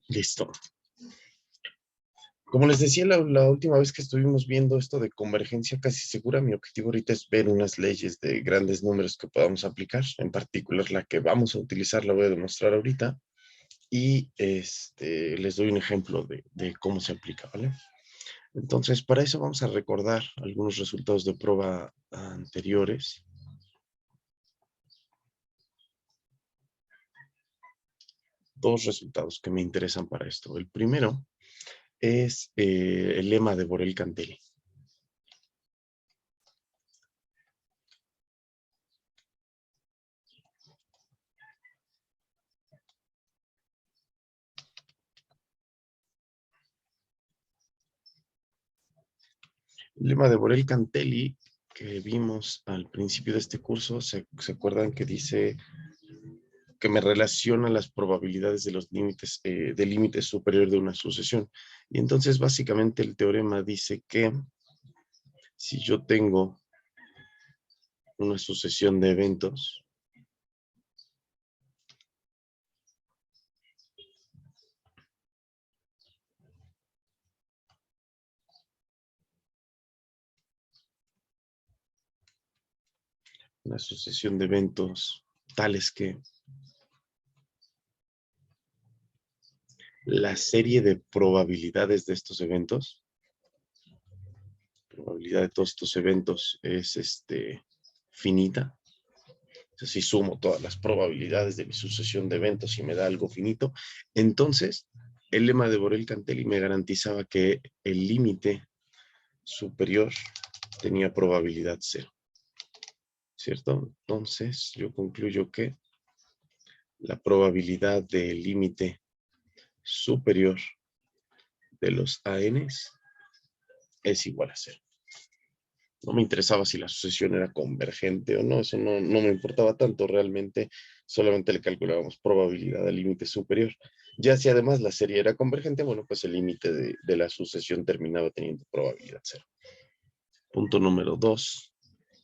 Listo. Como les decía la última vez que estuvimos viendo esto de convergencia casi segura, mi objetivo ahorita es ver unas leyes de grandes números que podamos aplicar. En particular, la que vamos a utilizar la voy a demostrar ahorita. Y les doy un ejemplo de cómo se aplica, ¿vale? Entonces, para eso vamos a recordar algunos resultados de prueba anteriores. Dos resultados que me interesan para esto. El primero es el lema de Borel-Cantelli. El lema de Borel-Cantelli que vimos al principio de este curso, ¿se acuerdan que dice que me relaciona las probabilidades de los límites, del límite superior de una sucesión? Y entonces básicamente el teorema dice que si yo tengo una sucesión de eventos, tales que la serie de probabilidades de estos eventos, probabilidad de todos estos eventos es finita. Entonces, si sumo todas las probabilidades de mi sucesión de eventos y me da algo finito, entonces el lema de Borel-Cantelli me garantizaba que el límite superior tenía probabilidad cero, ¿cierto? Entonces yo concluyo que la probabilidad del límite superior de los ANs es igual a cero. No me interesaba si la sucesión era convergente o no, eso no me importaba tanto realmente, solamente le calculábamos probabilidad al límite superior. Ya si además la serie era convergente, bueno, pues el límite de la sucesión terminaba teniendo probabilidad cero. Punto número 2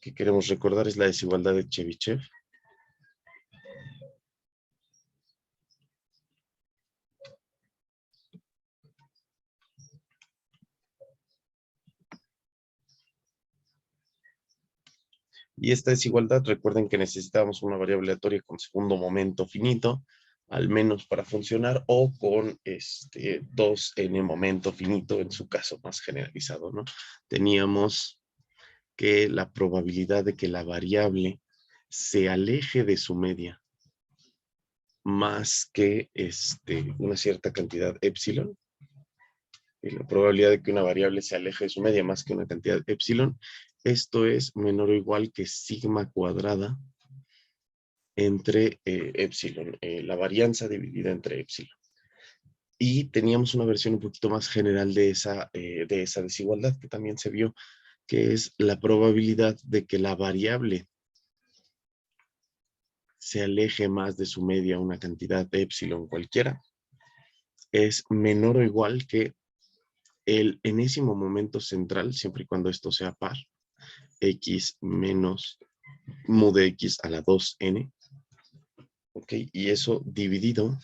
que queremos recordar es la desigualdad de Chebyshev. Y esta desigualdad, recuerden que necesitábamos una variable aleatoria con segundo momento finito, al menos para funcionar, o con 2n momento finito, en su caso más generalizado, ¿no? Teníamos que la probabilidad de que la variable se aleje de su media más que una cierta cantidad epsilon, y la probabilidad de que una variable se aleje de su media más que una cantidad epsilon, esto es menor o igual que sigma cuadrada entre epsilon, la varianza dividida entre epsilon. Y teníamos una versión un poquito más general de esa desigualdad que también se vio, que es la probabilidad de que la variable se aleje más de su media una cantidad de epsilon cualquiera, es menor o igual que el enésimo momento central, siempre y cuando esto sea par, x menos mu de x a la 2n, ¿ok? Y eso dividido,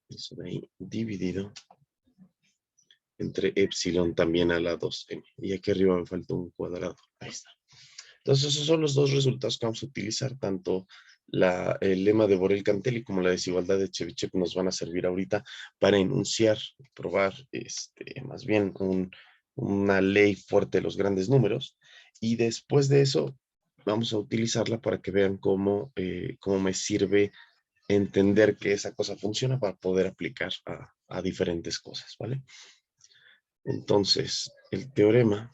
eso de ahí, dividido entre epsilon también a la 2n. Y aquí arriba me falta un cuadrado, ahí está. Entonces esos son los dos resultados que vamos a utilizar, tanto el lema de Borel-Cantelli como la desigualdad de Chebyshev nos van a servir ahorita para enunciar, probar más bien una ley fuerte de los grandes números, y después de eso vamos a utilizarla para que vean cómo me sirve entender que esa cosa funciona para poder aplicar a diferentes cosas, ¿vale? Entonces, el teorema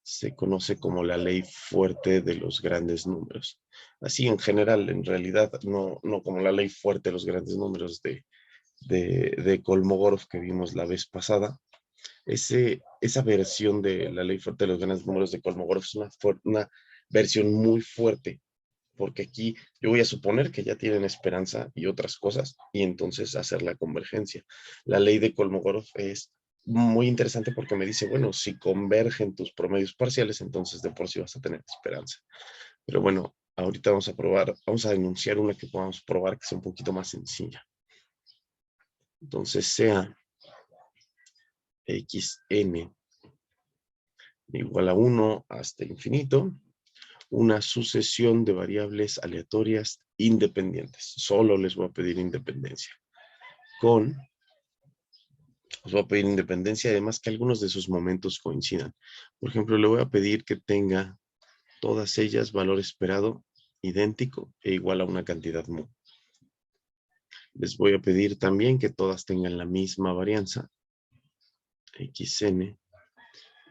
se conoce como la ley fuerte de los grandes números. Así en general, en realidad, no como la ley fuerte de los grandes números de Kolmogorov que vimos la vez pasada. Esa versión de la ley fuerte de los grandes números de Kolmogorov es una versión muy fuerte, porque aquí yo voy a suponer que ya tienen esperanza y otras cosas, y entonces hacer la convergencia. La ley de Kolmogorov es muy interesante porque me dice, bueno, si convergen tus promedios parciales, entonces de por sí vas a tener esperanza. Pero bueno, ahorita vamos a probar, vamos a enunciar una que podamos probar que sea un poquito más sencilla. Entonces sea xn igual a 1 hasta infinito, una sucesión de variables aleatorias independientes. Solo les voy a pedir independencia. Os voy a pedir independencia, además que algunos de sus momentos coincidan. Por ejemplo, le voy a pedir que tenga todas ellas valor esperado idéntico e igual a una cantidad mu. Les voy a pedir también que todas tengan la misma varianza, xn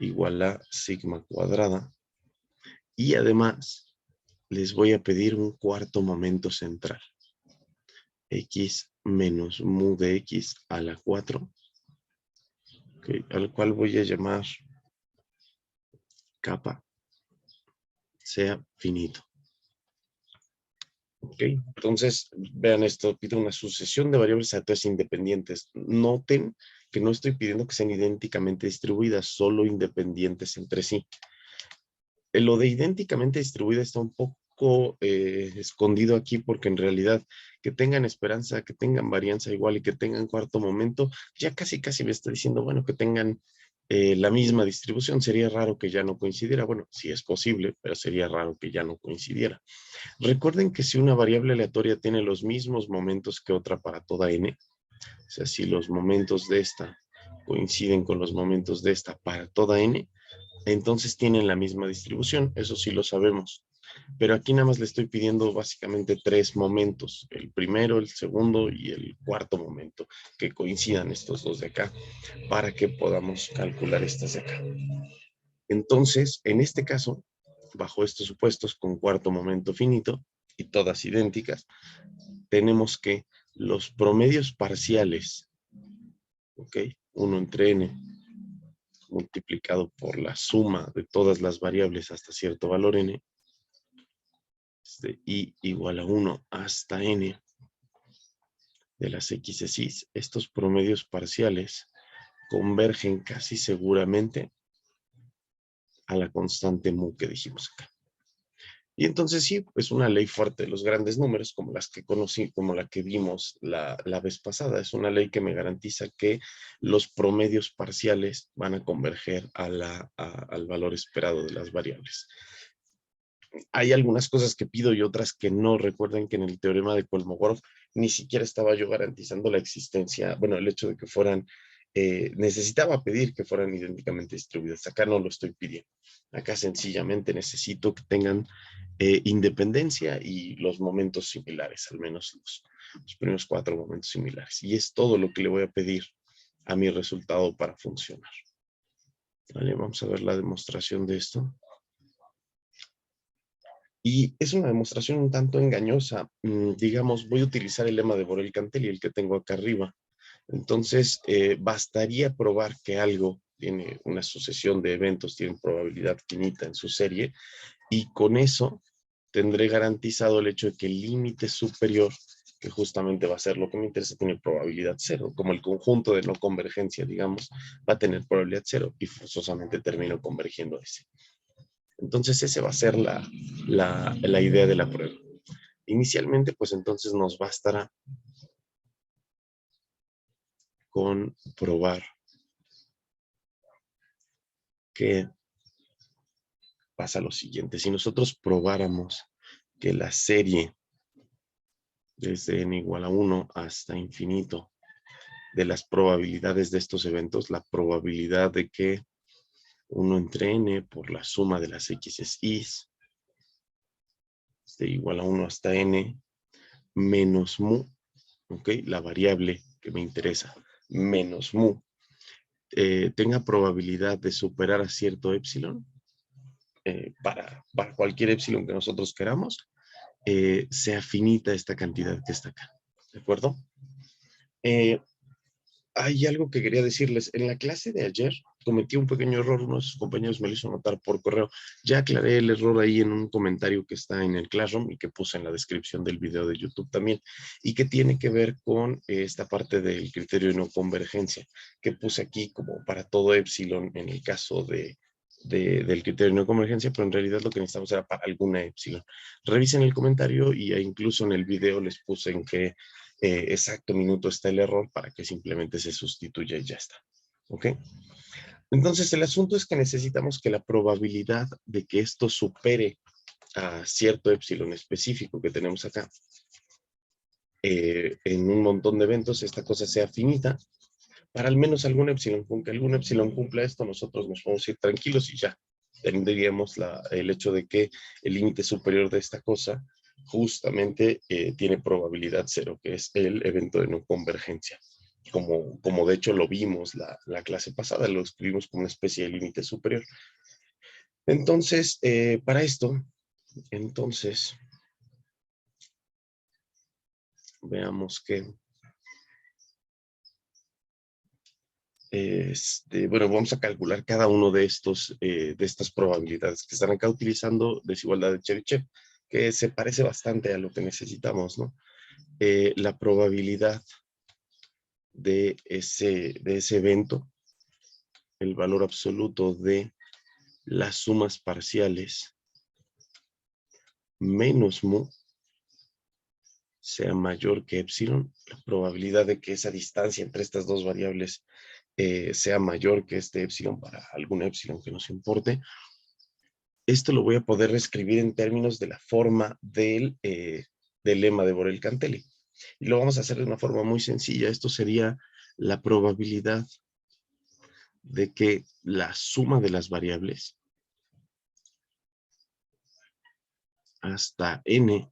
igual a sigma cuadrada. Y además, les voy a pedir un cuarto momento central, x menos mu de x a la 4, okay, al cual voy a llamar capa sea finito. Ok, entonces vean esto, pido una sucesión de variables aleatorias independientes. Noten que no estoy pidiendo que sean idénticamente distribuidas, solo independientes entre sí. Lo de idénticamente distribuida está un poco escondido aquí porque en realidad que tengan esperanza, que tengan varianza igual y que tengan cuarto momento, ya casi me está diciendo, bueno, que tengan la misma distribución. Sería raro que ya no coincidiera. Bueno, sí es posible, pero sería raro que ya no coincidiera. Recuerden que si una variable aleatoria tiene los mismos momentos que otra para toda n, o sea, si los momentos de esta coinciden con los momentos de esta para toda n, entonces tienen la misma distribución, eso sí lo sabemos. Pero aquí nada más le estoy pidiendo básicamente 3 momentos, el primero, el segundo y el cuarto momento, que coincidan estos dos de acá, para que podamos calcular estas de acá. Entonces, en este caso, bajo estos supuestos, con cuarto momento finito y todas idénticas, tenemos que los promedios parciales, ¿ok? 1 entre n, multiplicado por la suma de todas las variables hasta cierto valor n, y igual a 1 hasta n de las x's, estos promedios parciales convergen casi seguramente a la constante mu que dijimos acá. Y entonces sí, es una ley fuerte de los grandes números, como las que conocí, como la que vimos la vez pasada. Es una ley que me garantiza que los promedios parciales van a converger al valor esperado de las variables. Hay algunas cosas que pido y otras que no. Recuerden que en el teorema de Kolmogorov ni siquiera estaba yo garantizando la existencia, bueno, el hecho de que fueran, necesitaba pedir que fueran idénticamente distribuidas. Acá no lo estoy pidiendo. Acá sencillamente necesito que tengan independencia y los momentos similares, al menos los primeros 4 momentos similares. Y es todo lo que le voy a pedir a mi resultado para funcionar. Vale, vamos a ver la demostración de esto. Y es una demostración un tanto engañosa. Digamos, voy a utilizar el lema de Borel-Cantelli, el que tengo acá arriba. Entonces, bastaría probar que algo tiene una sucesión de eventos, tiene probabilidad finita en su serie, y con eso tendré garantizado el hecho de que el límite superior, que justamente va a ser lo que me interesa, tiene probabilidad cero, como el conjunto de no convergencia, digamos, va a tener probabilidad cero, y forzosamente termino convergiendo a ese. Entonces, esa va a ser la idea de la prueba. Inicialmente, pues entonces nos bastará con probar que pasa lo siguiente. Si nosotros probáramos que la serie desde n igual a 1 hasta infinito de las probabilidades de estos eventos, la probabilidad de que 1 entre n por la suma de las x's de igual a 1 hasta n menos mu, ¿ok? La variable que me interesa, menos mu, tenga probabilidad de superar a cierto epsilon, para cualquier epsilon que nosotros queramos, sea finita esta cantidad que está acá, ¿de acuerdo? Hay algo que quería decirles. En la clase de ayer cometí un pequeño error, uno de sus compañeros me lo hizo notar por correo. Ya aclaré el error ahí en un comentario que está en el Classroom y que puse en la descripción del video de YouTube también, y que tiene que ver con esta parte del criterio de no convergencia, que puse aquí como para todo epsilon en el caso de del criterio de no convergencia, pero en realidad lo que necesitamos era para alguna epsilon. Revisen el comentario y incluso en el video les puse en qué exacto minuto está el error para que simplemente se sustituya y ya está. ¿Ok? Entonces, el asunto es que necesitamos que la probabilidad de que esto supere a cierto epsilon específico que tenemos acá, en un montón de eventos, esta cosa sea finita, para al menos algún epsilon. Con que algún epsilon cumpla esto, nosotros nos podemos ir tranquilos y ya tendríamos el hecho de que el límite superior de esta cosa justamente tiene probabilidad cero, que es el evento de no convergencia. Como de hecho lo vimos la clase pasada, lo escribimos como una especie de límite superior. Entonces, para esto, entonces, veamos que, bueno, vamos a calcular cada uno de estas probabilidades que están acá utilizando desigualdad de Chebyshev, que se parece bastante a lo que necesitamos, ¿no? La probabilidad de ese evento, el valor absoluto de las sumas parciales menos mu sea mayor que epsilon, la probabilidad de que esa distancia entre estas dos variables sea mayor que este epsilon para algún epsilon que nos importe. Esto lo voy a poder reescribir en términos de la forma del lema de Borel-Cantelli. Y lo vamos a hacer de una forma muy sencilla. Esto sería la probabilidad de que la suma de las variables hasta n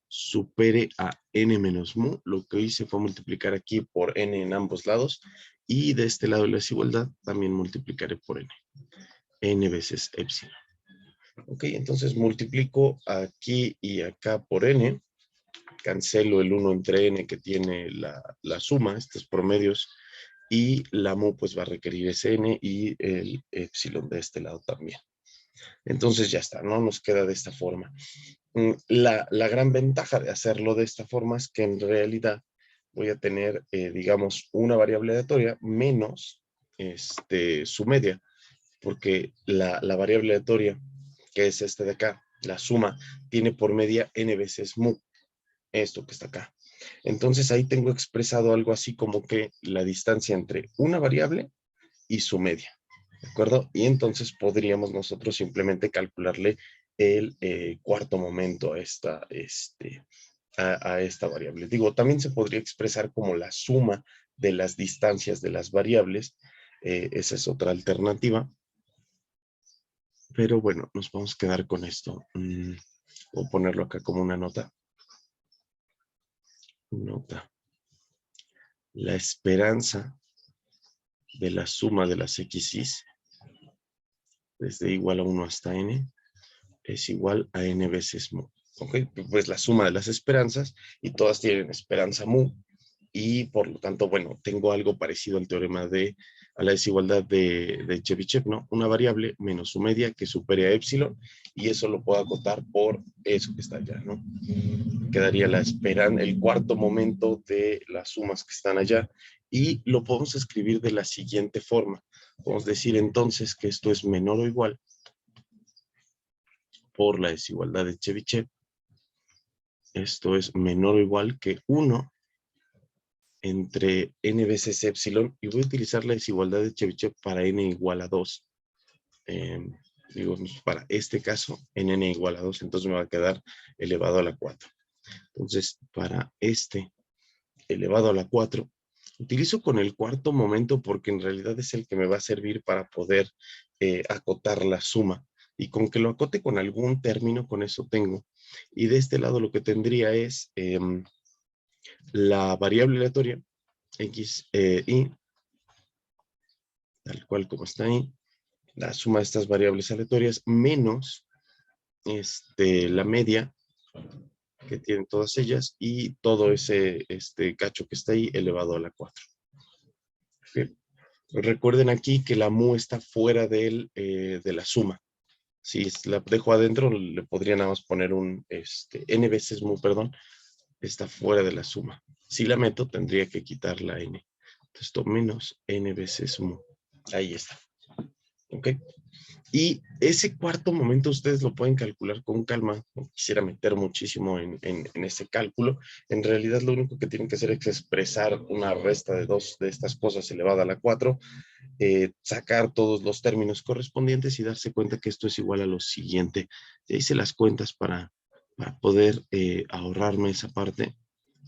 supere a n menos mu. Lo que hice fue multiplicar aquí por n en ambos lados, y de este lado de la desigualdad también multiplicaré por n veces epsilon. Ok, entonces multiplico aquí y acá por n, cancelo el 1 entre n que tiene la suma, estos promedios, y la mu pues va a requerir ese n y el epsilon de este lado también. Entonces ya está, ¿no? Nos queda de esta forma. La gran ventaja de hacerlo de esta forma es que en realidad voy a tener, digamos, una variable aleatoria menos su media, porque la variable aleatoria, que es de acá, la suma, tiene por media n veces mu, esto que está acá. Entonces ahí tengo expresado algo así como que la distancia entre una variable y su media, ¿de acuerdo? Y entonces podríamos nosotros simplemente calcularle el cuarto momento a esta variable. Digo, también se podría expresar como la suma de las distancias de las variables. Esa es otra alternativa. Pero bueno, nos vamos a quedar con esto. Voy a ponerlo acá como una nota. Nota. La esperanza de la suma de las x's desde igual a 1 hasta n es igual a n veces mu. ¿Ok? Pues la suma de las esperanzas, y todas tienen esperanza mu, y por lo tanto, bueno, tengo algo parecido al teorema a la desigualdad de Chebyshev, ¿no? Una variable menos su media que supere a epsilon, y eso lo puedo acotar por eso que está allá, ¿no? Quedaría el cuarto momento de las sumas que están allá, y lo podemos escribir de la siguiente forma. Podemos decir entonces que esto es menor o igual por la desigualdad de Chebyshev. Esto es menor o igual que 1 entre n veces epsilon, y voy a utilizar la desigualdad de Chebyshev para n igual a 2. Digamos, para este caso, en n igual a 2, entonces me va a quedar elevado a la 4. Entonces, para este elevado a la 4, utilizo con el cuarto momento porque en realidad es el que me va a servir para poder acotar la suma. Y con que lo acote con algún término, con eso tengo. Y de este lado lo que tendría es la variable aleatoria x, y, tal cual como está ahí, la suma de estas variables aleatorias menos la media que tienen todas ellas, y todo ese cacho que está ahí elevado a la 4. Bien. Recuerden aquí que la mu está fuera de la suma. Si la dejo adentro, le podría nada más poner un n veces mu, perdón, está fuera de la suma. Si la meto, tendría que quitar la n. Entonces, esto menos n veces mu. Ahí está. ¿ok? Y ese cuarto momento ustedes lo pueden calcular con calma. No quisiera meter muchísimo en ese cálculo. En realidad lo único que tienen que hacer es expresar una resta de dos de estas cosas elevada a la 4, sacar todos los términos correspondientes y darse cuenta que esto es igual a lo siguiente. Ya hice las cuentas para poder ahorrarme esa parte,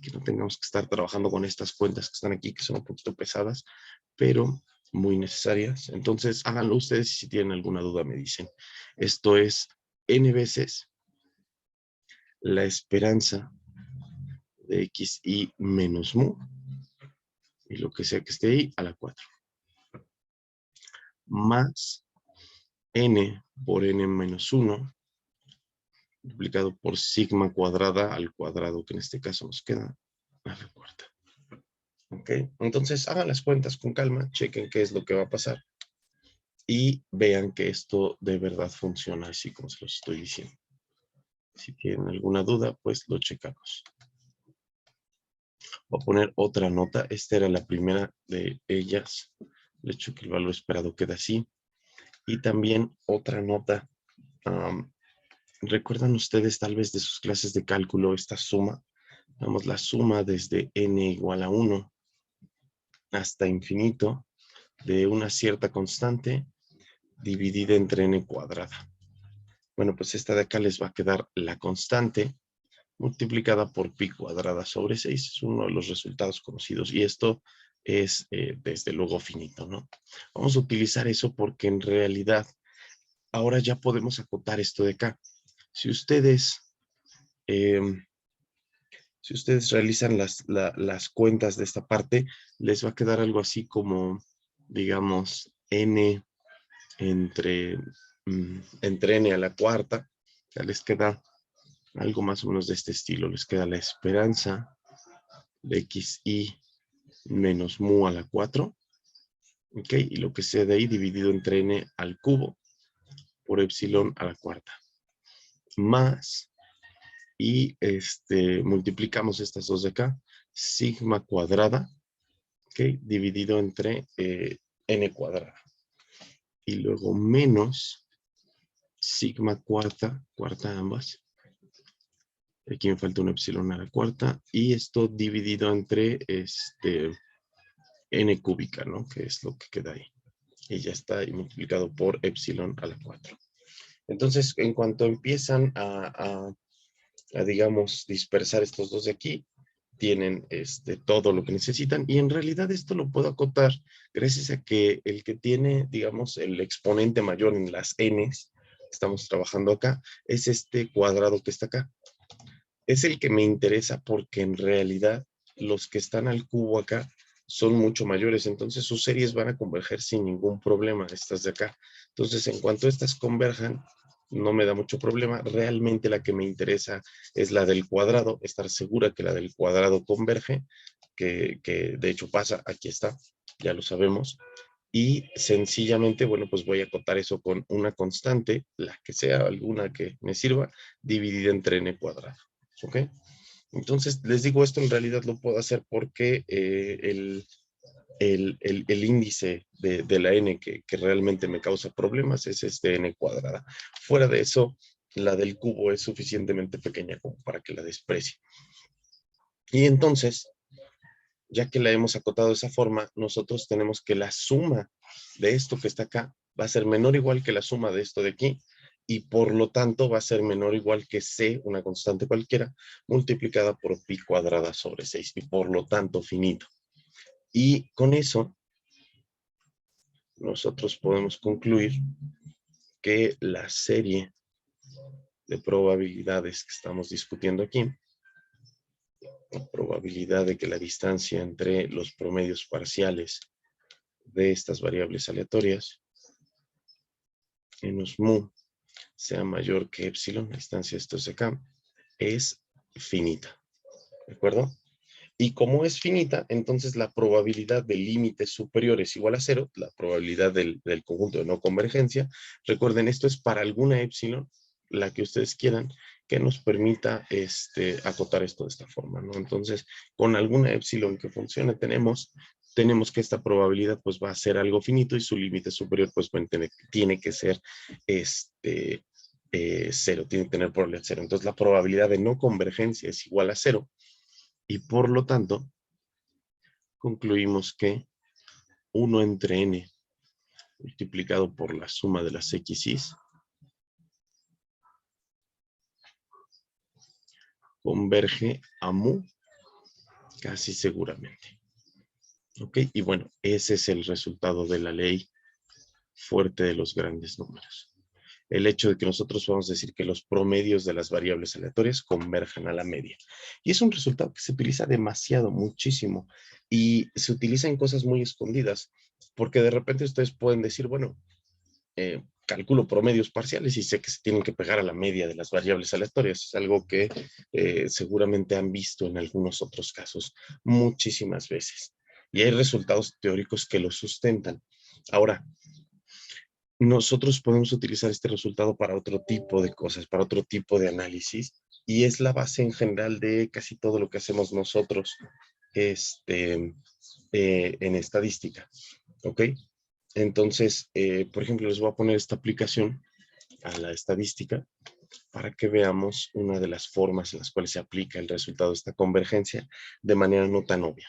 que no tengamos que estar trabajando con estas cuentas que están aquí, que son un poquito pesadas, pero muy necesarias. Entonces, háganlo ustedes y si tienen alguna duda me dicen. Esto es n veces la esperanza de xi menos mu, y lo que sea que esté ahí, a la 4, más n por n menos 1, multiplicado por sigma cuadrada al cuadrado, que en este caso nos queda a la cuarta. ¿Ok? Entonces, hagan las cuentas con calma, chequen qué es lo que va a pasar y vean que esto de verdad funciona así como se los estoy diciendo. Si tienen alguna duda, pues lo checamos. Voy a poner otra nota. Esta era la primera de ellas. De hecho, que el valor esperado queda así. Y también otra nota. ¿Recuerdan ustedes tal vez de sus clases de cálculo esta suma? Vamos, la suma desde n igual a 1 hasta infinito de una cierta constante dividida entre n cuadrada. Bueno, pues esta de acá les va a quedar la constante multiplicada por pi cuadrada sobre 6. Es uno de los resultados conocidos y esto es desde luego finito, ¿no? Vamos a utilizar eso porque en realidad ahora ya podemos acotar esto de acá. Si ustedes, eh, si ustedes realizan las cuentas de esta parte, les va a quedar algo así como, digamos, n entre, entre n a la cuarta. Ya les queda algo más o menos de este estilo. Les queda la esperanza de xi menos mu a la 4, ¿ok? Y lo que sea de ahí dividido entre n al cubo por epsilon a la cuarta. Más, y multiplicamos estas dos de acá, sigma cuadrada, ¿ok? Dividido entre n cuadrada. Y luego menos sigma cuarta ambas. Aquí me falta un epsilon a la cuarta. Y esto dividido entre n cúbica, ¿no? Que es lo que queda ahí. Y ya está y multiplicado por epsilon a la 4. Entonces, en cuanto empiezan a, digamos, dispersar estos dos de aquí, tienen todo lo que necesitan. Y en realidad esto lo puedo acotar gracias a que el que tiene, digamos, el exponente mayor en las n's, estamos trabajando acá, es este cuadrado que está acá. Es el que me interesa porque en realidad los que están al cubo acá son mucho mayores, entonces sus series van a converger sin ningún problema, estas de acá. Entonces, en cuanto estas converjan, no me da mucho problema. Realmente la que me interesa es la del cuadrado, estar segura que la del cuadrado converge, que de hecho pasa, aquí está, ya lo sabemos. Y sencillamente, bueno, pues voy a acotar eso con una constante, la que sea, alguna que me sirva, dividida entre n cuadrado. ¿Ok? Entonces, les digo, esto en realidad lo puedo hacer porque el índice de la n que realmente me causa problemas es este n cuadrada. Fuera de eso, la del cubo es suficientemente pequeña como para que la desprecie. Y entonces, ya que la hemos acotado de esa forma, nosotros tenemos que la suma de esto que está acá va a ser menor o igual que la suma de esto de aquí, y por lo tanto va a ser menor o igual que c, una constante cualquiera, multiplicada por pi cuadrada sobre 6, y por lo tanto finito. Y con eso, nosotros podemos concluir que la serie de probabilidades que estamos discutiendo aquí, la probabilidad de que la distancia entre los promedios parciales de estas variables aleatorias, menos mu, sea mayor que epsilon, la distancia de estos de acá, es finita. ¿De acuerdo? Y como es finita, entonces la probabilidad de límites superiores igual a 0, la probabilidad del conjunto de no convergencia, recuerden, esto es para alguna epsilon, la que ustedes quieran, que nos permita acotar esto de esta forma, ¿no? Entonces, con alguna epsilon que funcione, tenemos tenemos que esta probabilidad pues va a ser algo finito y su límite superior pues tiene que ser cero, tiene que tener probabilidad cero. Entonces la probabilidad de no convergencia es igual a cero y por lo tanto concluimos que 1 entre n multiplicado por la suma de las x's converge a mu casi seguramente. ¿Ok? Y bueno, ese es el resultado de la ley fuerte de los grandes números. El hecho de que nosotros podamos decir que los promedios de las variables aleatorias converjan a la media. Y es un resultado que se utiliza demasiado, muchísimo, y se utiliza en cosas muy escondidas, porque de repente ustedes pueden decir, bueno, calculo promedios parciales y sé que se tienen que pegar a la media de las variables aleatorias. Es algo que seguramente han visto en algunos otros casos muchísimas veces. Y hay resultados teóricos que lo sustentan. Ahora, nosotros podemos utilizar este resultado para otro tipo de cosas, para otro tipo de análisis, y es la base en general de casi todo lo que hacemos nosotros en estadística, ¿ok? Entonces, por ejemplo, les voy a poner esta aplicación a la estadística para que veamos una de las formas en las cuales se aplica el resultado de esta convergencia de manera no tan obvia.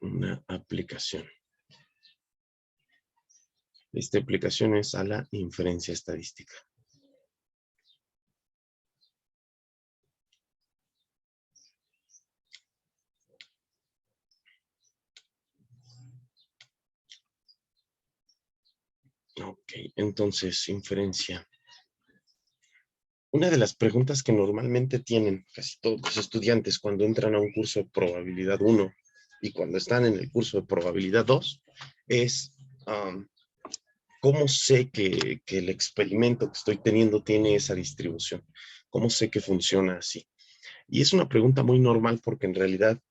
Una aplicación. Esta aplicación es a la inferencia estadística. Ok, entonces, inferencia. Una de las preguntas que normalmente tienen casi todos los estudiantes cuando entran a un curso de probabilidad 1 y cuando están en el curso de probabilidad 2 es ¿cómo sé que el experimento que estoy teniendo tiene esa distribución? ¿Cómo sé que funciona así? Y es una pregunta muy normal porque en realidad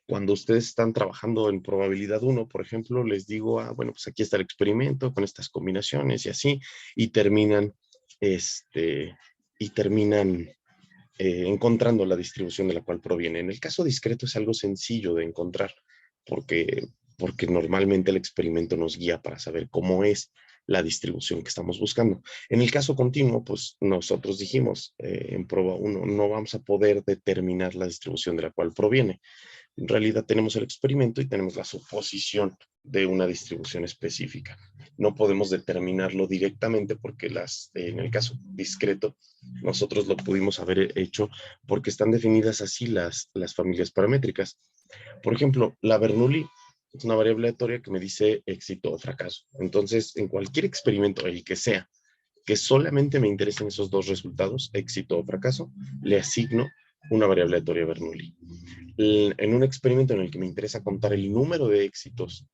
cuando ustedes están trabajando en probabilidad 1, por ejemplo, les digo, bueno, pues aquí está el experimento con estas combinaciones y así, y terminan, encontrando la distribución de la cual proviene. En el caso discreto es algo sencillo de encontrar, porque normalmente el experimento nos guía para saber cómo es la distribución que estamos buscando. En el caso continuo, pues nosotros dijimos en prueba 1, no vamos a poder determinar la distribución de la cual proviene. En realidad tenemos el experimento y tenemos la suposición de una distribución específica. No podemos determinarlo directamente porque en el caso discreto nosotros lo pudimos haber hecho porque están definidas así las familias paramétricas. Por ejemplo, la Bernoulli es una variable aleatoria que me dice éxito o fracaso. Entonces, en cualquier experimento, el que sea, que solamente me interesen esos dos resultados, éxito o fracaso, le asigno una variable aleatoria Bernoulli. En un experimento en el que me interesa contar el número de éxitos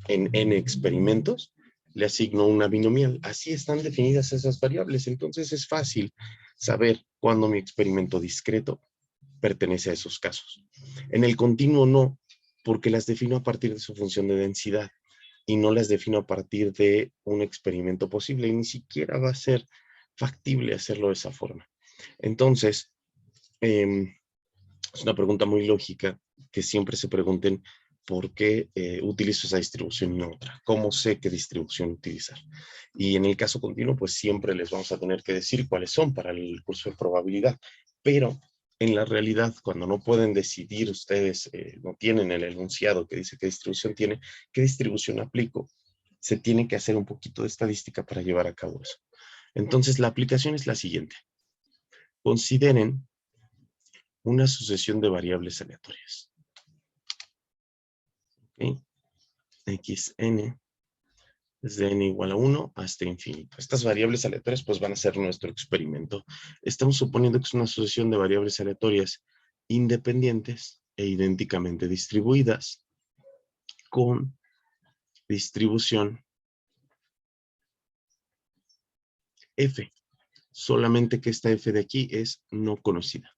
en n experimentos, le asigno una binomial. Así están definidas esas variables. Entonces es fácil saber cuándo mi experimento discreto pertenece a esos casos. En el continuo no, porque las defino a partir de su función de densidad y no las defino a partir de un experimento posible y ni siquiera va a ser factible hacerlo de esa forma. Entonces, es una pregunta muy lógica que siempre se pregunten por qué utilizo esa distribución y no otra. ¿Cómo sé qué distribución utilizar? Y en el caso continuo, pues siempre les vamos a tener que decir cuáles son para el curso de probabilidad. Pero en la realidad, cuando no pueden decidir ustedes, no tienen el enunciado que dice qué distribución tiene, qué distribución aplico, se tiene que hacer un poquito de estadística para llevar a cabo eso. Entonces, la aplicación es la siguiente. Consideren una sucesión de variables aleatorias. ¿Okay? Xn desde n igual a 1 hasta infinito. Estas variables aleatorias pues van a ser nuestro experimento. Estamos suponiendo que es una sucesión de variables aleatorias independientes e idénticamente distribuidas con distribución f. Solamente que esta f de aquí es no conocida.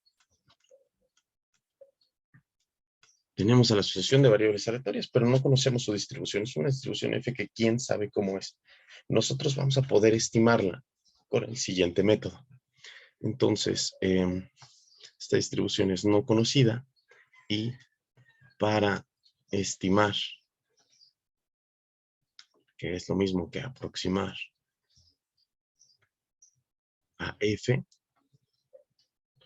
Tenemos a la asociación de variables aleatorias, pero no conocemos su distribución. Es una distribución f que quién sabe cómo es. Nosotros vamos a poder estimarla con el siguiente método. Entonces, esta distribución es no conocida y para estimar, que es lo mismo que aproximar a F,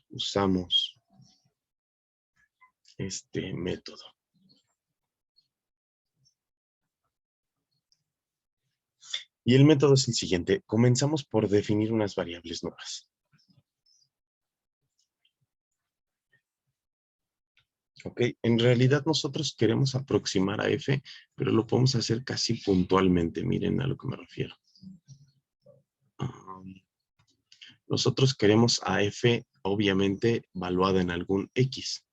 usamos este método. Y el método es el siguiente. Comenzamos por definir unas variables nuevas. Ok, en realidad nosotros queremos aproximar a F, pero lo podemos hacer casi puntualmente. Miren a lo que me refiero. Nosotros queremos a F, obviamente, valuada en algún X.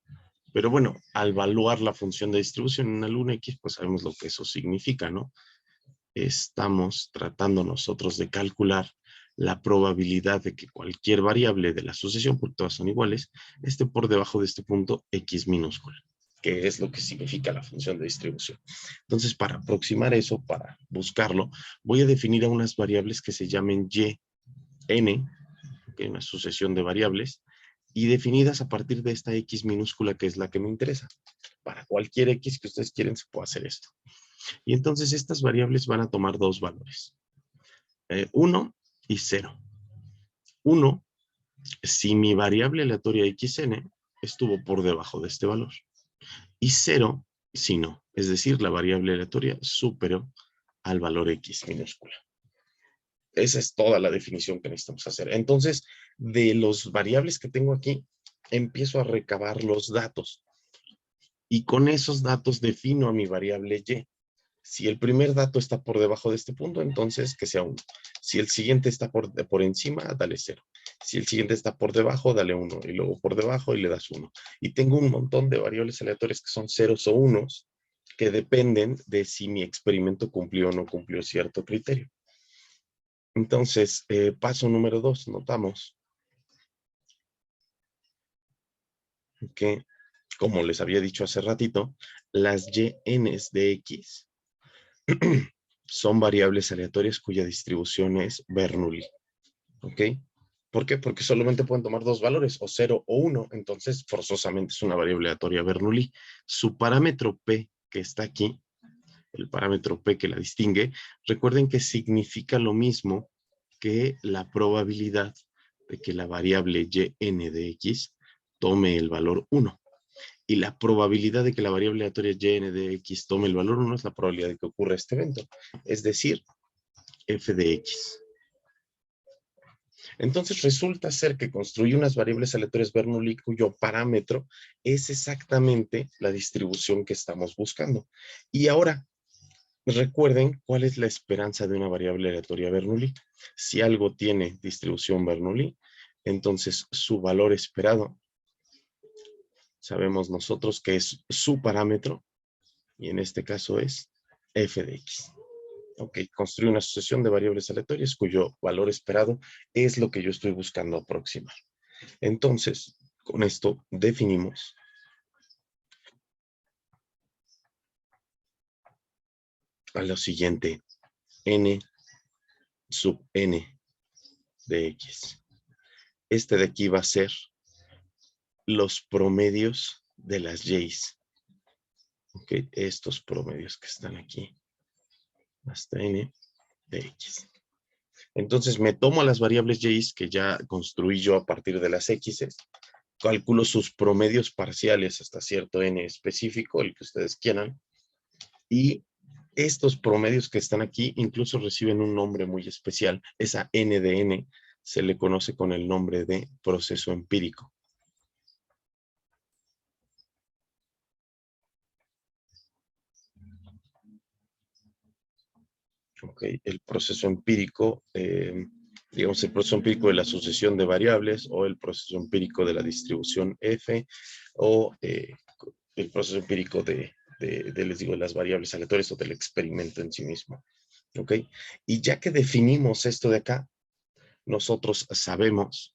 Pero bueno, al evaluar la función de distribución en algún X, pues sabemos lo que eso significa, ¿no? Estamos tratando nosotros de calcular la probabilidad de que cualquier variable de la sucesión, porque todas son iguales, esté por debajo de este punto X minúscula, que es lo que significa la función de distribución. Entonces, para aproximar eso, para buscarlo, voy a definir a unas variables que se llamen Y, N, que es una sucesión de variables, y definidas a partir de esta X minúscula, que es la que me interesa. Para cualquier X que ustedes quieren, se puede hacer esto. Y entonces estas variables van a tomar dos valores, 1 y 0. 1, si mi variable aleatoria xn estuvo por debajo de este valor. Y 0, si no. Es decir, la variable aleatoria superó al valor x minúscula. Esa es toda la definición que necesitamos hacer. Entonces, de los variables que tengo aquí, empiezo a recabar los datos. Y con esos datos defino a mi variable y. Si el primer dato está por debajo de este punto, entonces que sea 1. Si el siguiente está por encima, dale 0. Si el siguiente está por debajo, dale 1. Y luego por debajo y le das 1. Y tengo un montón de variables aleatorias que son ceros o unos que dependen de si mi experimento cumplió o no cumplió cierto criterio. Entonces, paso número 2, notamos que, como les había dicho hace ratito, las YNs de X son variables aleatorias cuya distribución es Bernoulli. ¿Ok? ¿Por qué? Porque solamente pueden tomar dos valores, o 0 o 1. Entonces, forzosamente es una variable aleatoria Bernoulli. Su parámetro P, que está aquí, el parámetro P que la distingue, recuerden que significa lo mismo que la probabilidad de que la variable yn de x tome el valor 1. Y la probabilidad de que la variable aleatoria yn de x tome el valor 1 es la probabilidad de que ocurra este evento. Es decir, f de x. Entonces resulta ser que construí unas variables aleatorias Bernoulli cuyo parámetro es exactamente la distribución que estamos buscando. Y ahora, recuerden cuál es la esperanza de una variable aleatoria Bernoulli. Si algo tiene distribución Bernoulli, entonces su valor esperado, sabemos nosotros que es su parámetro, y en este caso es f de x. Ok, construir una sucesión de variables aleatorias cuyo valor esperado es lo que yo estoy buscando aproximar. Entonces, con esto definimos a lo siguiente, n sub n de x. Este de aquí va a ser los promedios de las y's. Ok, estos promedios que están aquí, hasta n de x. Entonces me tomo las variables y's que ya construí yo a partir de las x's, calculo sus promedios parciales hasta cierto n específico, el que ustedes quieran, y estos promedios que están aquí incluso reciben un nombre muy especial. Esa n de n se le conoce con el nombre de proceso empírico. Ok, el proceso empírico, digamos el proceso empírico de la sucesión de variables o el proceso empírico de la distribución f o el proceso empírico les digo, las variables aleatorias o del experimento en sí mismo. ¿Ok? Y ya que definimos esto de acá, nosotros sabemos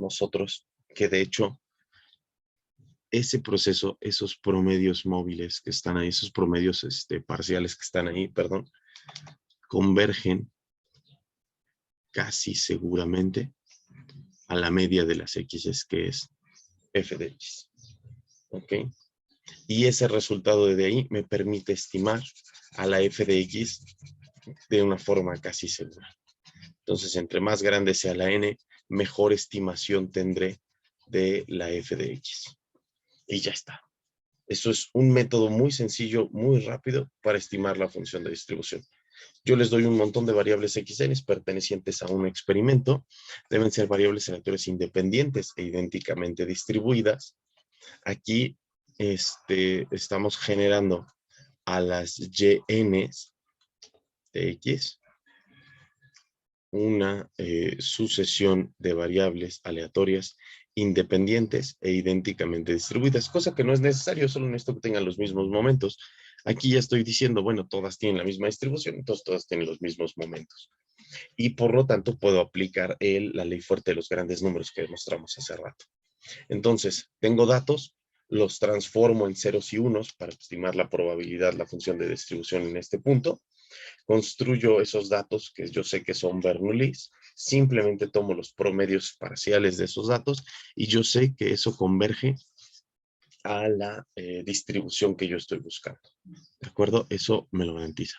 nosotros que de hecho ese proceso, esos promedios móviles que están ahí, esos promedios parciales que están ahí, perdón, convergen casi seguramente a la media de las X's, que es f de X. ¿Ok? Y ese resultado de ahí me permite estimar a la f de X de una forma casi segura. Entonces, entre más grande sea la n, mejor estimación tendré de la f de X. Y ya está. Eso es un método muy sencillo, muy rápido para estimar la función de distribución. Yo les doy un montón de variables xn pertenecientes a un experimento. Deben ser variables aleatorias independientes e idénticamente distribuidas. Aquí estamos generando a las yns de x una sucesión de variables aleatorias independientes e idénticamente distribuidas, cosa que no es necesario, solo necesito que tengan los mismos momentos. Aquí ya estoy diciendo, bueno, todas tienen la misma distribución, entonces todas tienen los mismos momentos. Y por lo tanto puedo aplicar la ley fuerte de los grandes números que demostramos hace rato. Entonces, tengo datos, los transformo en ceros y unos para estimar la probabilidad, la función de distribución en este punto. Construyo esos datos que yo sé que son Bernoullis, simplemente tomo los promedios parciales de esos datos y yo sé que eso converge a la distribución que yo estoy buscando. ¿De acuerdo? Eso me lo garantiza.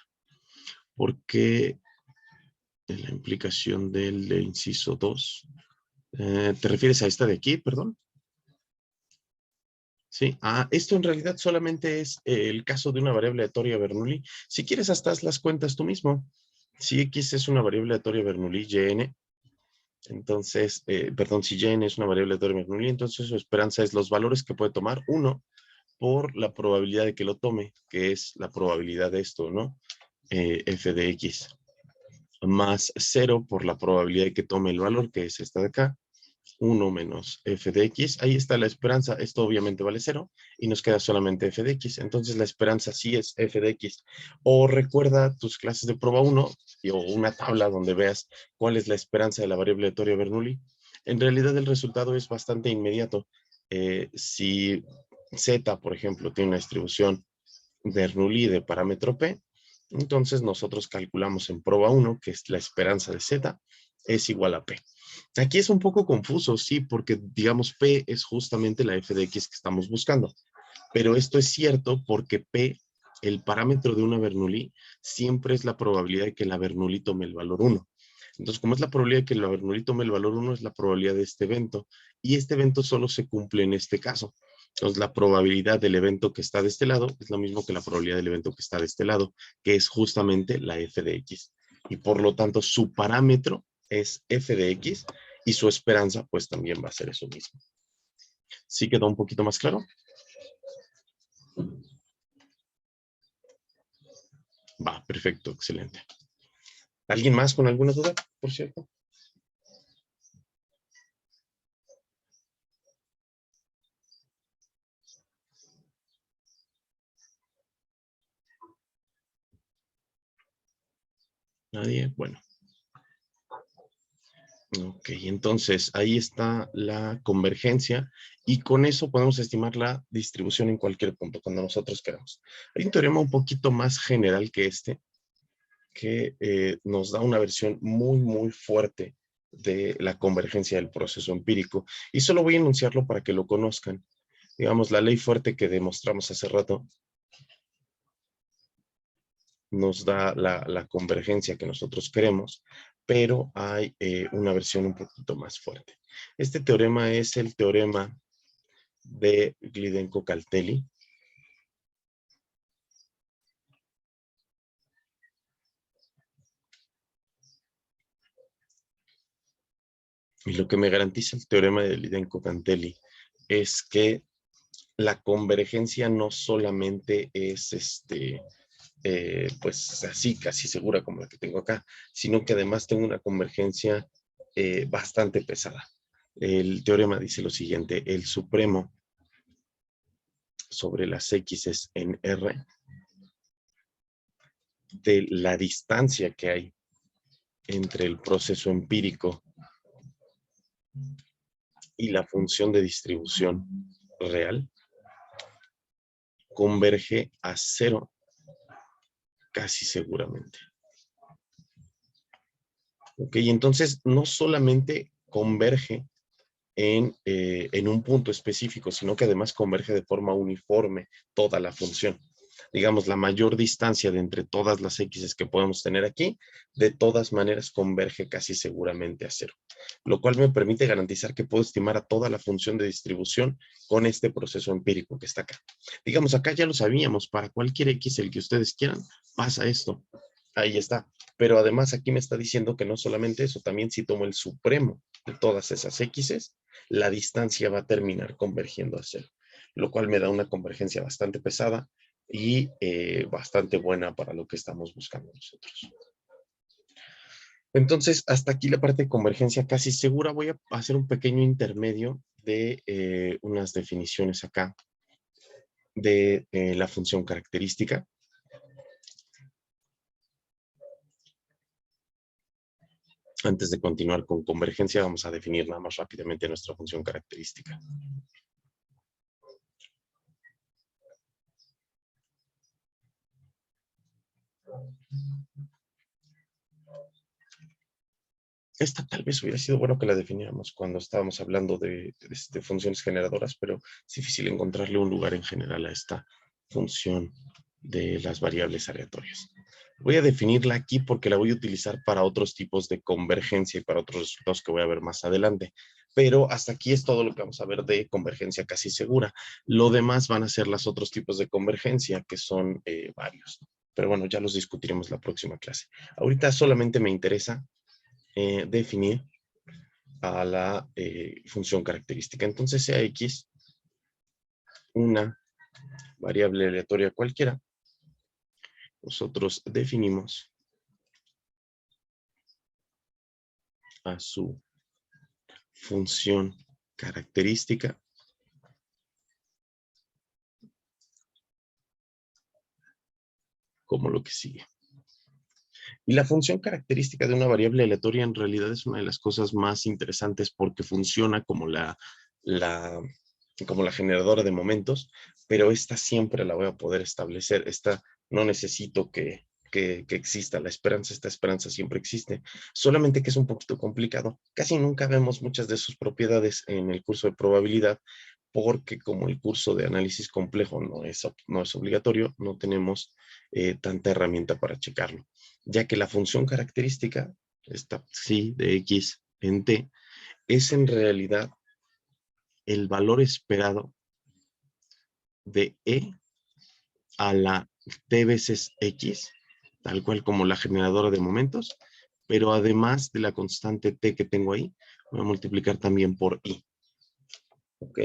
Porque en la implicación del inciso 2, ¿te refieres a esta de aquí, perdón? Sí, esto en realidad solamente es el caso de una variable aleatoria Bernoulli. Si quieres, hasta haz las cuentas tú mismo. Si X es una variable aleatoria Bernoulli, Yn, entonces, perdón, si Yn es una variable aleatoria Bernoulli, entonces su esperanza es los valores que puede tomar, 1 por la probabilidad de que lo tome, que es la probabilidad de esto, ¿no? F de X, más 0 por la probabilidad de que tome el valor, que es esta de acá, 1 menos f de x, ahí está la esperanza, esto obviamente vale 0, y nos queda solamente f de x, entonces la esperanza sí es f de x. O recuerda tus clases de prueba 1, o una tabla donde veas cuál es la esperanza de la variable aleatoria Bernoulli. En realidad el resultado es bastante inmediato. Si z, por ejemplo, tiene una distribución Bernoulli de parámetro p, entonces nosotros calculamos en prueba 1 que es la esperanza de z es igual a p. Aquí es un poco confuso, sí, porque digamos P es justamente la f de x que estamos buscando. Pero esto es cierto porque P, el parámetro de una Bernoulli, siempre es la probabilidad de que la Bernoulli tome el valor 1. Entonces, como es la probabilidad de que la Bernoulli tome el valor 1, es la probabilidad de este evento. Y este evento solo se cumple en este caso. Entonces, la probabilidad del evento que está de este lado es lo mismo que la probabilidad del evento que está de este lado, que es justamente la f de x. Y por lo tanto, su parámetro es f de x y su esperanza pues también va a ser eso mismo. ¿Sí quedó un poquito más claro? Va, perfecto, excelente. ¿Alguien más con alguna duda, por cierto? ¿Nadie? Bueno. Ok, entonces ahí está la convergencia y con eso podemos estimar la distribución en cualquier punto, cuando nosotros queramos. Hay un teorema un poquito más general que este, que nos da una versión muy, muy fuerte de la convergencia del proceso empírico. Y solo voy a enunciarlo para que lo conozcan. Digamos, la ley fuerte que demostramos hace rato nos da la convergencia que nosotros queremos, pero hay una versión un poquito más fuerte. Este teorema es el teorema de Glidenko-Calteli. Y lo que me garantiza el teorema de Glidenko-Calteli es que la convergencia no solamente es pues así, casi segura como la que tengo acá, sino que además tengo una convergencia bastante pesada. El teorema dice lo siguiente: el supremo sobre las X en R de la distancia que hay entre el proceso empírico y la función de distribución real converge a 0 casi seguramente. Ok, entonces no solamente converge en un punto específico, sino que además converge de forma uniforme toda la función. Digamos, la mayor distancia de entre todas las x que podemos tener aquí, de todas maneras converge casi seguramente a cero, lo cual me permite garantizar que puedo estimar a toda la función de distribución con este proceso empírico que está acá. Digamos, acá ya lo sabíamos, para cualquier x el que ustedes quieran, pasa esto. Ahí está. Pero además aquí me está diciendo que no solamente eso, también si tomo el supremo de todas esas x's, la distancia va a terminar convergiendo a cero, lo cual me da una convergencia bastante pesada y bastante buena para lo que estamos buscando nosotros. Entonces, hasta aquí la parte de convergencia casi segura. Voy a hacer un pequeño intermedio de unas definiciones acá de la función característica. Antes de continuar con convergencia, vamos a definir nada más rápidamente nuestra función característica. Esta tal vez hubiera sido bueno que la definiéramos cuando estábamos hablando de funciones generadoras, pero es difícil encontrarle un lugar en general a esta función de las variables aleatorias. Voy a definirla aquí porque la voy a utilizar para otros tipos de convergencia y para otros resultados que voy a ver más adelante. Pero hasta aquí es todo lo que vamos a ver de convergencia casi segura. Lo demás van a ser los otros tipos de convergencia, que son varios. Pero bueno, ya los discutiremos la próxima clase. Ahorita solamente me interesa definir a la función característica. Entonces, sea x una variable aleatoria cualquiera, nosotros definimos a su función característica como lo que sigue. Y la función característica de una variable aleatoria en realidad es una de las cosas más interesantes porque funciona como como la generadora de momentos, pero esta siempre la voy a poder establecer. Esta no necesito que exista la esperanza, esta esperanza siempre existe, solamente que es un poquito complicado. Casi nunca vemos muchas de sus propiedades en el curso de probabilidad, porque como el curso de análisis complejo no es obligatorio, no tenemos tanta herramienta para checarlo, ya que la función característica, esta psi de x en t, es en realidad el valor esperado de e a la t veces x, tal cual como la generadora de momentos, pero además de la constante t que tengo ahí, voy a multiplicar también por i. ¿Ok?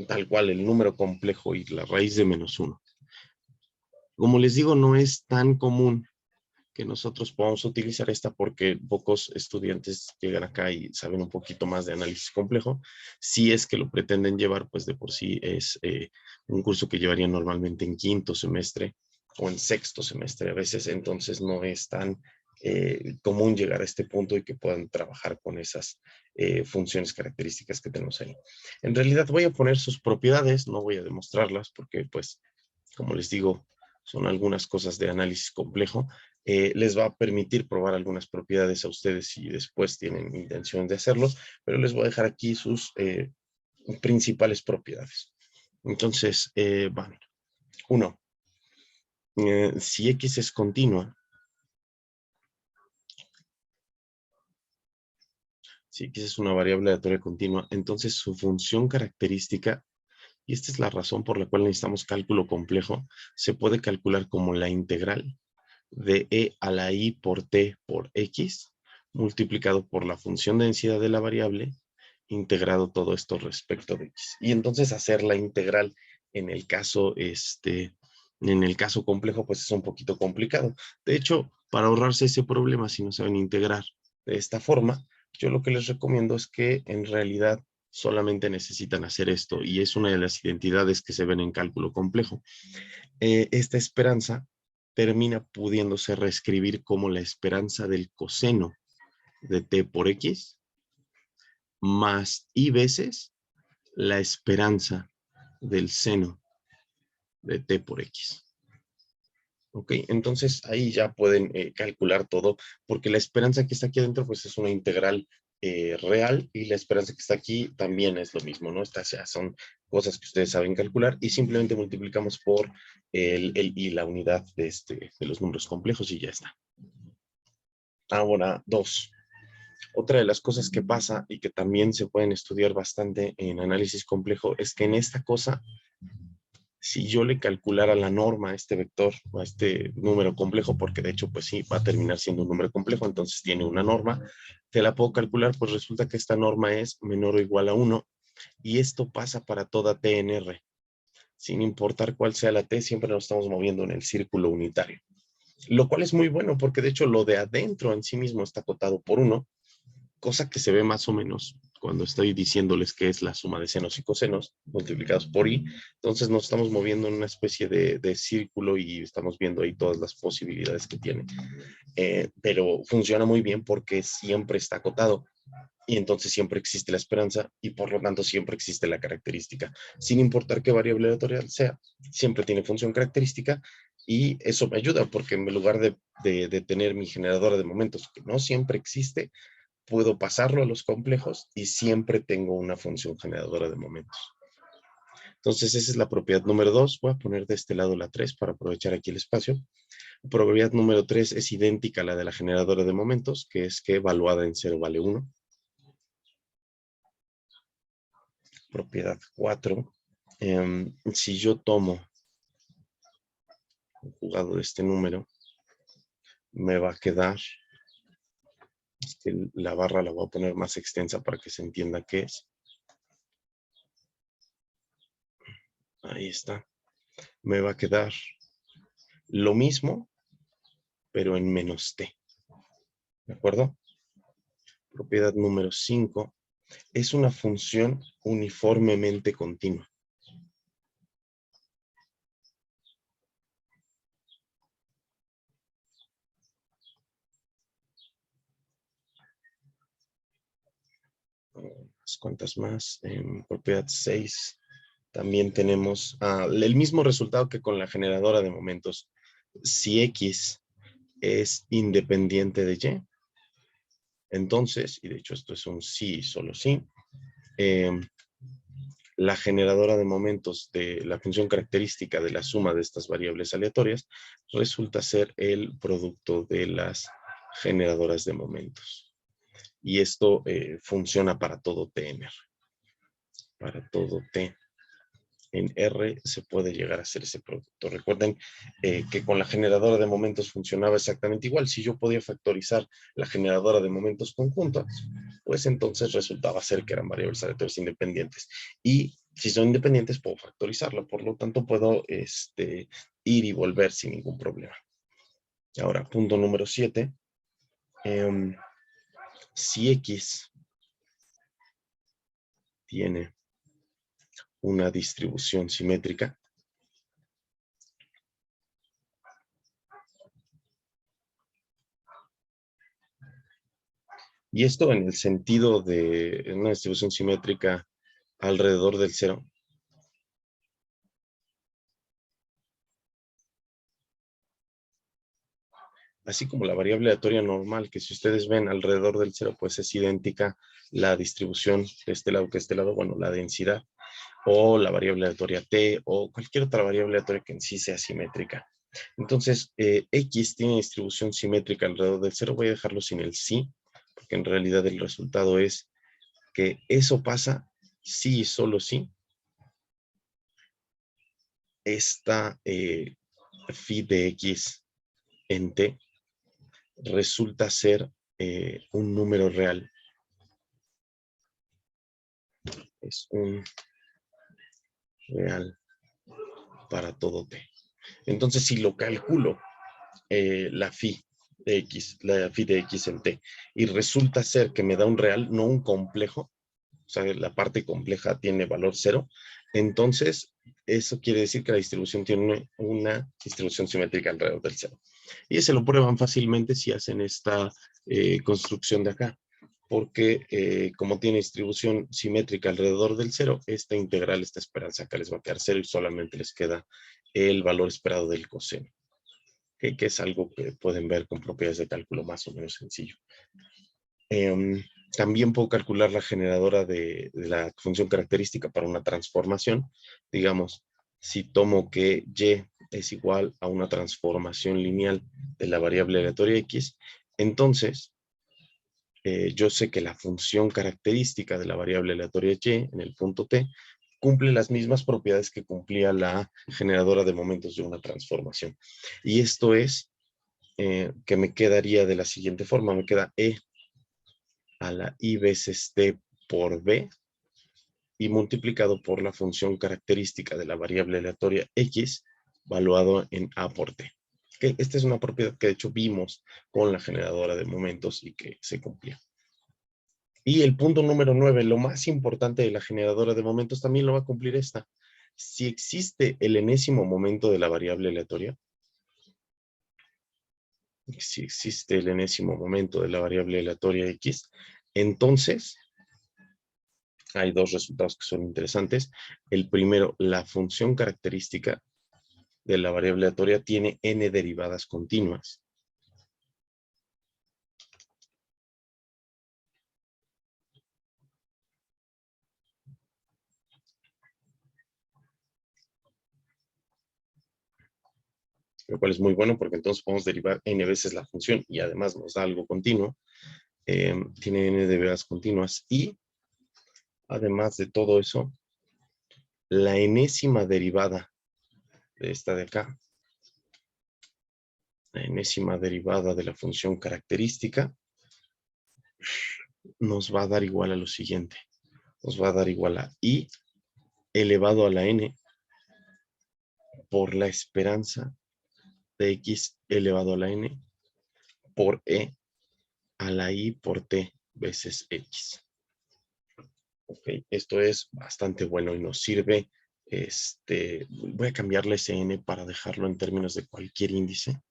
Tal cual el número complejo y la raíz de -1. Como les digo, no es tan común que nosotros podamos utilizar esta porque pocos estudiantes llegan acá y saben un poquito más de análisis complejo. Si es que lo pretenden llevar, pues de por sí es un curso que llevarían normalmente en quinto semestre o en sexto semestre a veces, entonces no es tan común llegar a este punto y que puedan trabajar con esas funciones características que tenemos ahí. En realidad voy a poner sus propiedades, no voy a demostrarlas porque pues, como les digo, son algunas cosas de análisis complejo. Les va a permitir probar algunas propiedades a ustedes si después tienen intención de hacerlo, pero les voy a dejar aquí sus principales propiedades. Entonces, van. 1. Si x es continua, si x es una variable aleatoria continua, entonces su función característica, y esta es la razón por la cual necesitamos cálculo complejo, se puede calcular como la integral de e a la i por t por x, multiplicado por la función de densidad de la variable, integrado todo esto respecto de x. Y entonces hacer la integral en el caso, complejo, pues es un poquito complicado. De hecho, para ahorrarse ese problema, si no saben integrar de esta forma, yo lo que les recomiendo es que en realidad solamente necesitan hacer esto, y es una de las identidades que se ven en cálculo complejo. Esta esperanza termina pudiéndose reescribir como la esperanza del coseno de t por x más i veces la esperanza del seno de t por x. ¿Ok? Entonces ahí ya pueden calcular todo, porque la esperanza que está aquí adentro pues es una integral real y la esperanza que está aquí también es lo mismo, ¿no? Estas ya son cosas que ustedes saben calcular y simplemente multiplicamos por y la unidad de los números complejos y ya está. Ahora, 2. Otra de las cosas que pasa y que también se pueden estudiar bastante en análisis complejo es que en esta cosa, si yo le calculara la norma a este vector o a este número complejo, porque de hecho pues sí, va a terminar siendo un número complejo, entonces tiene una norma, te la puedo calcular, pues resulta que esta norma es menor o igual a 1 y esto pasa para toda T en R. Sin importar cuál sea la T, siempre nos estamos moviendo en el círculo unitario. Lo cual es muy bueno porque de hecho lo de adentro en sí mismo está acotado por 1, cosa que se ve más o menos cuando estoy diciéndoles que es la suma de senos y cosenos multiplicados por i. Entonces nos estamos moviendo en una especie de círculo y estamos viendo ahí todas las posibilidades que tiene. Pero funciona muy bien porque siempre está acotado y entonces siempre existe la esperanza y por lo tanto siempre existe la característica. Sin importar qué variable aleatoria sea, siempre tiene función característica y eso me ayuda porque en lugar de tener mi generadora de momentos que no siempre existe, puedo pasarlo a los complejos y siempre tengo una función generadora de momentos. Entonces, esa es la propiedad número 2. Voy a poner de este lado la 3 para aprovechar aquí el espacio. La propiedad número 3 es idéntica a la de la generadora de momentos, que es que evaluada en 0 vale 1. Propiedad 4. Si yo tomo un jugado de este número, me va a quedar, es que la barra la voy a poner más extensa para que se entienda qué es. Ahí está. Me va a quedar lo mismo, pero en menos t. ¿De acuerdo? Propiedad número 5. Es una función uniformemente continua. ¿Cuántas más? Propiedad 6. También tenemos el mismo resultado que con la generadora de momentos. Si X es independiente de Y, entonces, y de hecho esto es un sí, solo sí, la generadora de momentos de la función característica de la suma de estas variables aleatorias resulta ser el producto de las generadoras de momentos. Y esto funciona para todo T en R. Para todo T en R se puede llegar a hacer ese producto. Recuerden que con la generadora de momentos funcionaba exactamente igual. Si yo podía factorizar la generadora de momentos conjuntas, pues entonces resultaba ser que eran variables aleatorias independientes. Y si son independientes, puedo factorizarla. Por lo tanto, puedo ir y volver sin ningún problema. Ahora, punto número 7. Si X tiene una distribución simétrica, y esto en el sentido de una distribución simétrica alrededor del cero, así como la variable aleatoria normal, que si ustedes ven alrededor del cero, pues es idéntica la distribución de este lado que este lado, bueno, la densidad, o la variable aleatoria t, o cualquier otra variable aleatoria que en sí sea simétrica. Entonces, X tiene distribución simétrica alrededor del cero, voy a dejarlo sin el sí, porque en realidad el resultado es que eso pasa sí y solo sí. Esta phi de X en t resulta ser un número real. Es un real para todo t. Entonces, si lo calculo, la phi de x en t, y resulta ser que me da un real, no un complejo, o sea, la parte compleja tiene valor 0, entonces eso quiere decir que la distribución tiene una distribución simétrica alrededor del 0. Y se lo prueban fácilmente si hacen esta construcción de acá, porque como tiene distribución simétrica alrededor del 0, esta integral, esta esperanza acá les va a quedar 0 y solamente les queda el valor esperado del coseno. que es algo que pueden ver con propiedades de cálculo más o menos sencillo. También puedo calcular la generadora de la función característica para una transformación. Digamos, si tomo que y es igual a una transformación lineal de la variable aleatoria x, entonces yo sé que la función característica de la variable aleatoria y en el punto t cumple las mismas propiedades que cumplía la generadora de momentos de una transformación. Y esto es que me quedaría de la siguiente forma. Me queda e a la i veces t por b y multiplicado por la función característica de la variable aleatoria x valuado en a por t. Esta es una propiedad que de hecho vimos con la generadora de momentos y que se cumplió. Y el punto número 9, lo más importante de la generadora de momentos también lo va a cumplir esta. Si existe el enésimo momento de la variable aleatoria, si existe el enésimo momento de la variable aleatoria x, entonces hay dos resultados que son interesantes. El primero, la función característica de la variable aleatoria tiene n derivadas continuas. Lo cual es muy bueno porque entonces podemos derivar n veces la función y además nos da algo continuo. Tiene n derivadas continuas y además de todo eso, la enésima derivada de esta de acá, la enésima derivada de la función característica, nos va a dar igual a lo siguiente. Nos va a dar igual a i elevado a la n por la esperanza de x elevado a la n por e a la i por t veces x. Okay, esto es bastante bueno y nos sirve. Voy a cambiarle ese n para dejarlo en términos de cualquier índice.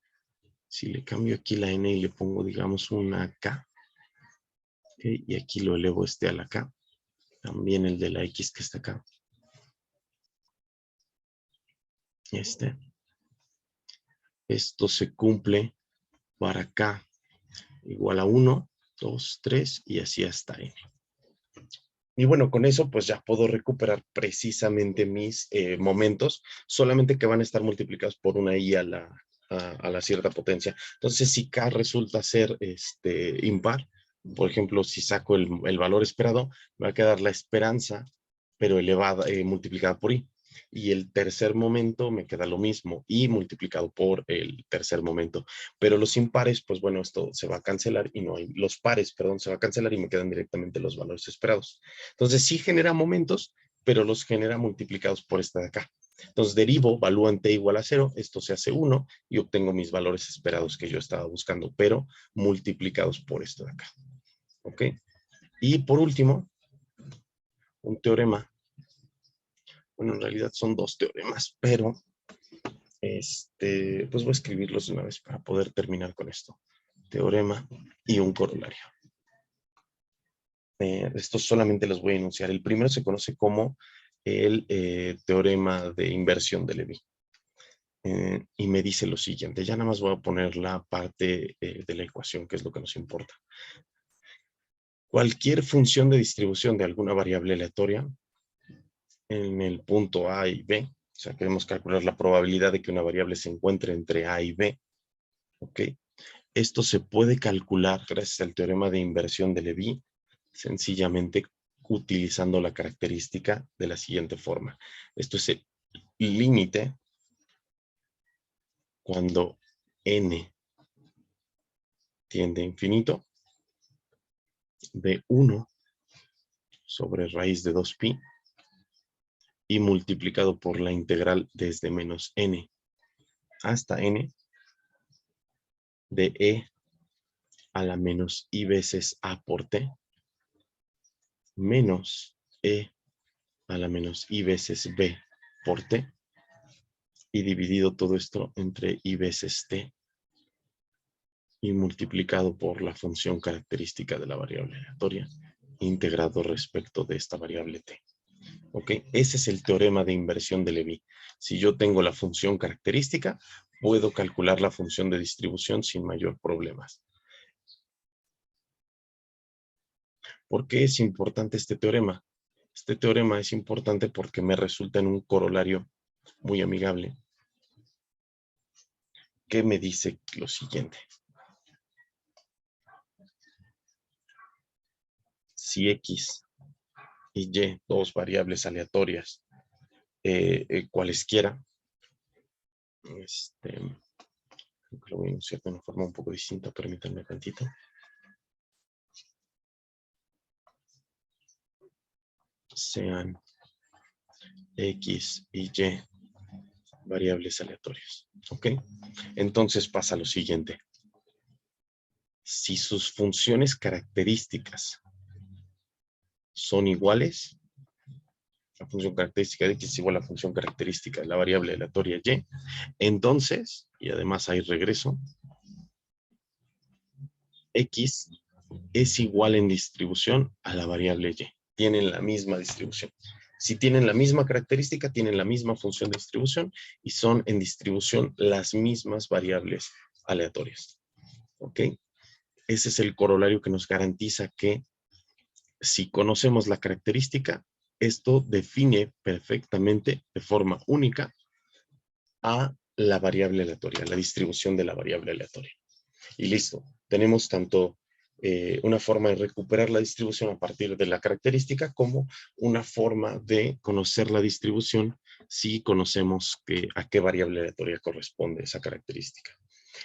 Si le cambio aquí la n y le pongo, digamos, una k, okay, y aquí lo elevo a la k, también el de la x que está acá. Esto se cumple para k igual a 1, 2, 3 y así hasta n. Y bueno, con eso pues ya puedo recuperar precisamente mis momentos, solamente que van a estar multiplicados por una i a la cierta potencia. Entonces, si k resulta ser impar, por ejemplo, si saco el valor esperado, me va a quedar la esperanza, pero elevada, multiplicada por i. Y el tercer momento me queda lo mismo, i multiplicado por el tercer momento. Pero los impares, pues bueno, esto se va a cancelar y no hay, los pares, perdón, se va a cancelar y me quedan directamente los valores esperados. Entonces sí genera momentos, pero los genera multiplicados por esta de acá. Entonces derivo, valúo en t igual a 0, esto se hace 1 y obtengo mis valores esperados que yo estaba buscando, pero multiplicados por esto de acá. ¿Ok? Y por último, un teorema. Bueno, en realidad son dos teoremas, pero pues voy a escribirlos de una vez para poder terminar con esto. Teorema y un corolario. Estos solamente los voy a enunciar. El primero se conoce como el teorema de inversión de Levi. Y me dice lo siguiente. Ya nada más voy a poner la parte de la ecuación, que es lo que nos importa. Cualquier función de distribución de alguna variable aleatoria en el punto A y B, o sea, queremos calcular la probabilidad de que una variable se encuentre entre A y B, ¿ok? Esto se puede calcular gracias al teorema de inversión de Levi, sencillamente utilizando la característica de la siguiente forma. Esto es el límite cuando n tiende a infinito de 1 sobre raíz de 2pi y multiplicado por la integral desde menos n hasta n de e a la menos i veces a por t menos e a la menos i veces b por t y dividido todo esto entre i veces t y multiplicado por la función característica de la variable aleatoria integrado respecto de esta variable t. ¿Ok? Ese es el teorema de inversión de Levi. Si yo tengo la función característica, puedo calcular la función de distribución sin mayor problemas. ¿Por qué es importante este teorema? Este teorema es importante porque me resulta en un corolario muy amigable que me dice lo siguiente. Si X y Y, dos variables aleatorias, cualesquiera, creo que lo voy a enunciar de una forma un poco distinta, permítanme un tantito. Sean X y Y variables aleatorias. ¿Ok? Entonces pasa lo siguiente. Si sus funciones características son iguales, la función característica de X es igual a la función característica de la variable aleatoria Y, entonces, y además hay regreso, X es igual en distribución a la variable Y. Tienen la misma distribución. Si tienen la misma característica, tienen la misma función de distribución y son en distribución las mismas variables aleatorias. ¿Ok? Ese es el corolario que nos garantiza que si conocemos la característica, esto define perfectamente de forma única a la variable aleatoria, la distribución de la variable aleatoria. Y listo, tenemos tanto una forma de recuperar la distribución a partir de la característica como una forma de conocer la distribución si conocemos a qué variable aleatoria corresponde esa característica.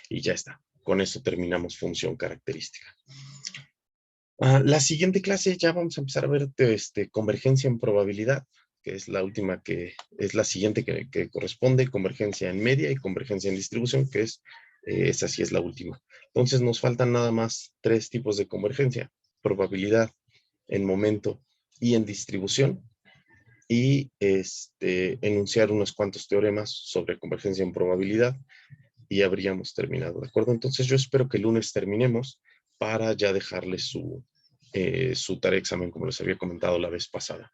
Y ya está, con eso terminamos función característica. La siguiente clase ya vamos a empezar a ver convergencia en probabilidad, que es la última es la siguiente que corresponde, convergencia en media y convergencia en distribución, que esa sí es la última. Entonces nos faltan nada más 3 tipos de convergencia: probabilidad, en momento y en distribución, y enunciar unos cuantos teoremas sobre convergencia en probabilidad y habríamos terminado, ¿de acuerdo? Entonces yo espero que el lunes terminemos para ya dejarles su tarea examen, como les había comentado la vez pasada.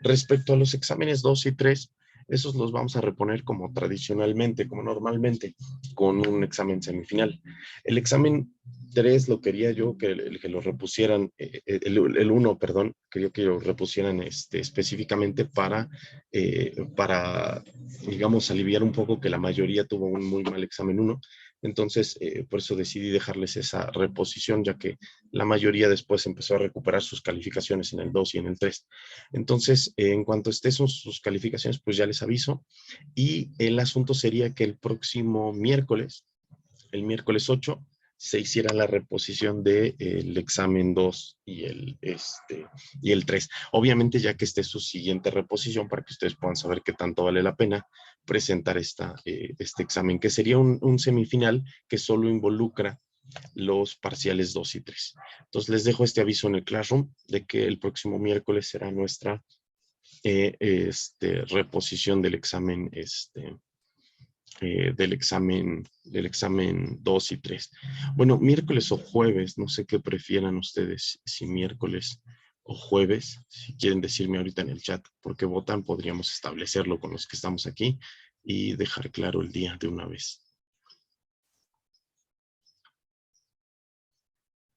Respecto a los exámenes 2 y 3, esos los vamos a reponer como tradicionalmente, como normalmente, con un examen semifinal. El examen 3 lo quería yo que lo repusieran, el 1, perdón, quería que lo repusieran específicamente para, digamos, aliviar un poco que la mayoría tuvo un muy mal examen 1. Entonces, por eso decidí dejarles esa reposición, ya que la mayoría después empezó a recuperar sus calificaciones en el 2 y en el 3. Entonces, en cuanto estén sus calificaciones, pues ya les aviso. Y el asunto sería que el próximo miércoles, el miércoles 8, se hiciera la reposición del examen 2 y el 3. Obviamente, ya que esté su siguiente reposición, para que ustedes puedan saber qué tanto vale la pena presentar este examen, que sería un semifinal que solo involucra los parciales 2 y 3. Entonces les dejo este aviso en el Classroom de que el próximo miércoles será nuestra reposición del examen 2 y 3. Bueno, miércoles o jueves, no sé qué prefieran ustedes, si miércoles o jueves, si quieren decirme ahorita en el chat por qué votan, podríamos establecerlo con los que estamos aquí y dejar claro el día de una vez.